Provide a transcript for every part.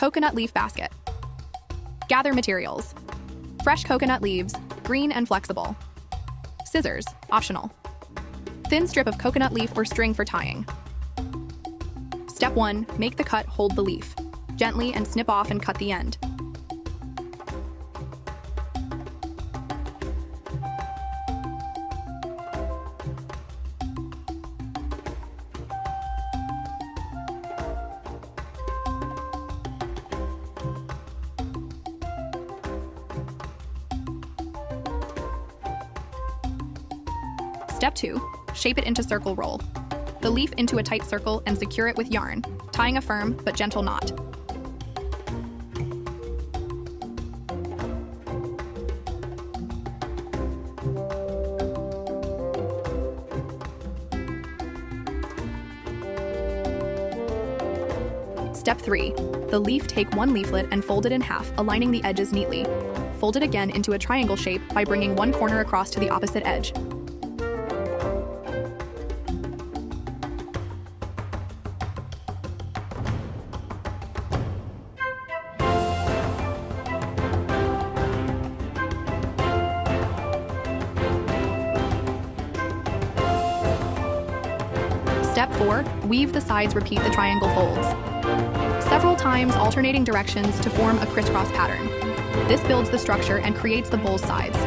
Coconut leaf basket. Gather materials. Fresh coconut leaves, green and flexible. Scissors, optional. Thin strip of coconut leaf or string for tying. Step 1, make the cut, hold the leaf. Gently and snip off and cut the end. Step 2, shape it into circle roll. The leaf into a tight circle and secure it with yarn, tying a firm but gentle knot. Step 3, the leaf, take one leaflet and fold it in half, aligning the edges neatly. Fold it again into a triangle shape by bringing one corner across to the opposite edge. Step 4, weave the sides, repeat the triangle folds several times, alternating directions to form a crisscross pattern. This builds the structure and creates the bowl's sides.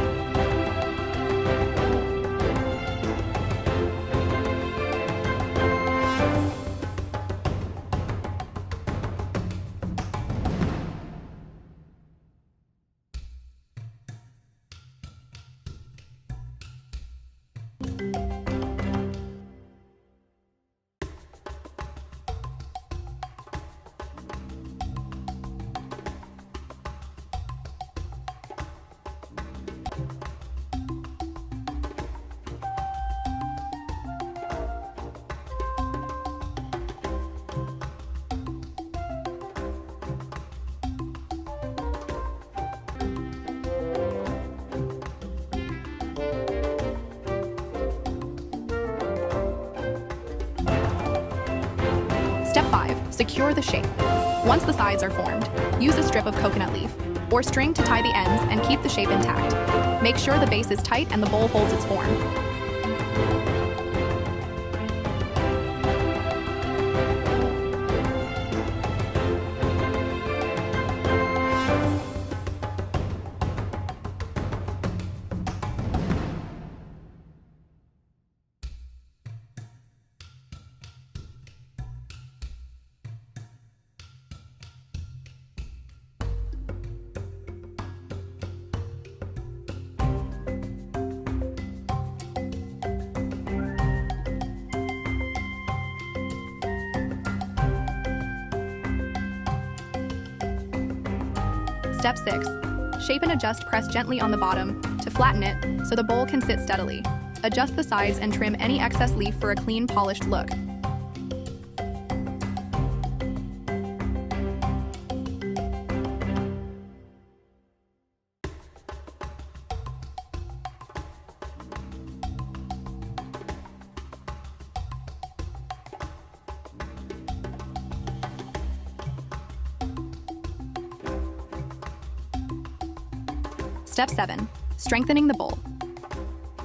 Step 5, secure the shape. Once the sides are formed, use a strip of coconut leaf or string to tie the ends and keep the shape intact. Make sure the base is tight and the bowl holds its form. Step 6, shape and adjust, press gently on the bottom to flatten it so the bowl can sit steadily. Adjust the sides and trim any excess leaf for a clean, polished look. Step 7, strengthening the bowl.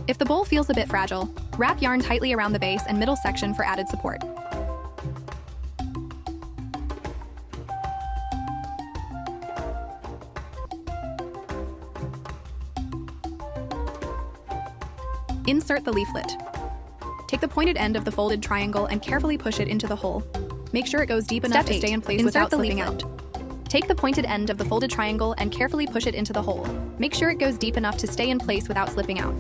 If the bowl feels a bit fragile, wrap yarn tightly around the base and middle section for added support. Insert the leaflet. Take the pointed end of the folded triangle and carefully push it into the hole. Make sure it goes deep enough to stay in place without slipping out. Take the pointed end of the folded triangle and carefully push it into the hole. Make sure it goes deep enough to stay in place without slipping out.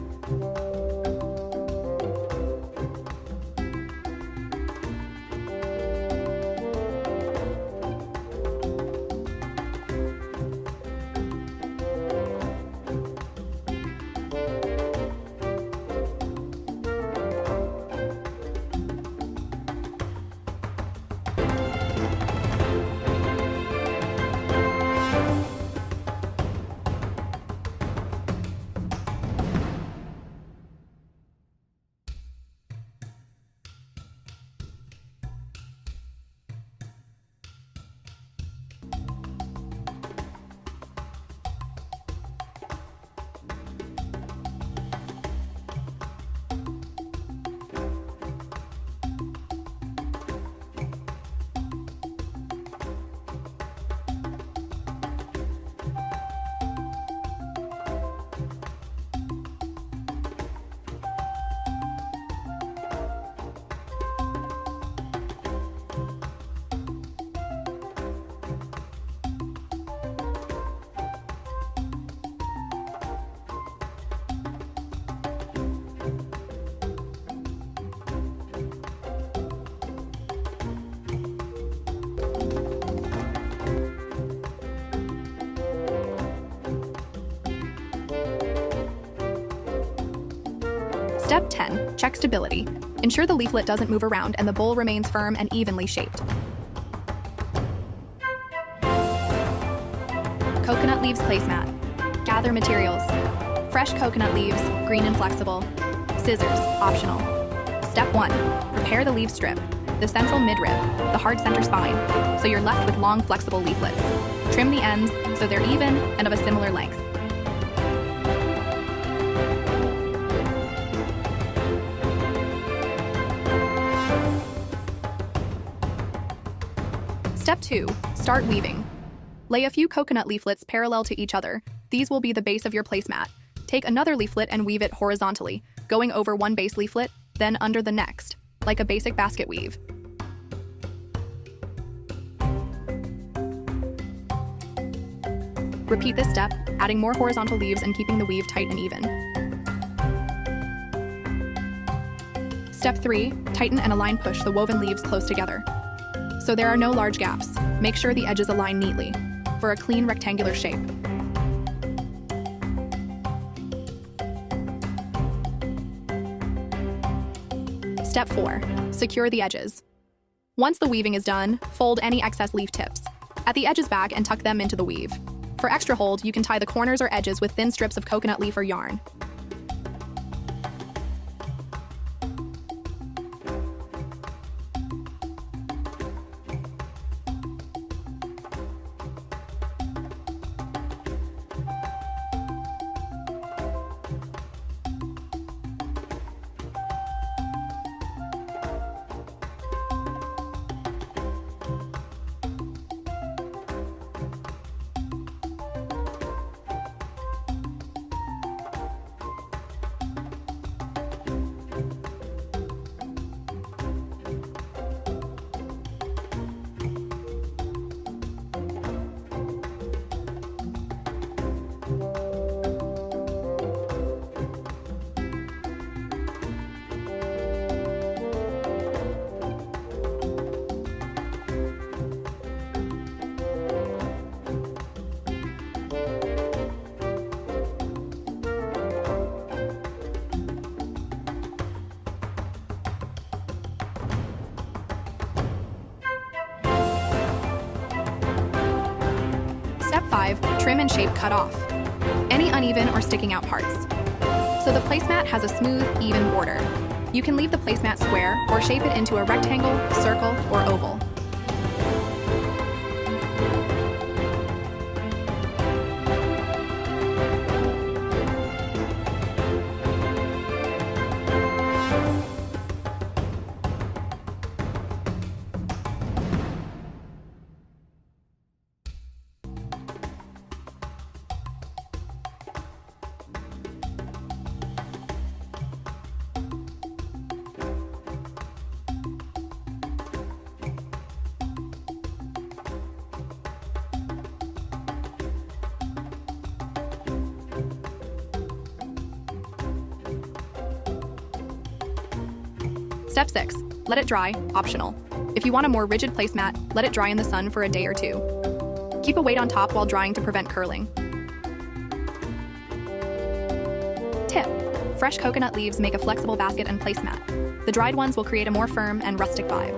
Step 10. Check stability. Ensure the leaflet doesn't move around and the bowl remains firm and evenly shaped. Coconut leaves placemat. Gather materials. Fresh coconut leaves, green and flexible. Scissors, optional. Step 1. Prepare the leaf strip, the central midrib, the hard center spine, so you're left with long, flexible leaflets. Trim the ends so they're even and of a similar length. Step 2. Start weaving. Lay a few coconut leaflets parallel to each other. These will be the base of your placemat. Take another leaflet and weave it horizontally, going over one base leaflet, then under the next, like a basic basket weave. Repeat this step, adding more horizontal leaves and keeping the weave tight and even. Step 3. Tighten and align push the woven leaves close together, so there are no large gaps. Make sure the edges align neatly for a clean rectangular shape. Step 4. Secure the edges. Once the weaving is done, fold any excess leaf tips at the edges back and tuck them into the weave. For extra hold, you can tie the corners or edges with thin strips of coconut leaf or yarn. Step 5. Trim and shape cut off any uneven or sticking out parts, so the placemat has a smooth, even border. You can leave the placemat square or shape it into a rectangle, circle, or oval. Step 6. Let it dry, optional. If you want a more rigid placemat, let it dry in the sun for a day or two. Keep a weight on top while drying to prevent curling. Tip: fresh coconut leaves make a flexible basket and placemat. The dried ones will create a more firm and rustic vibe.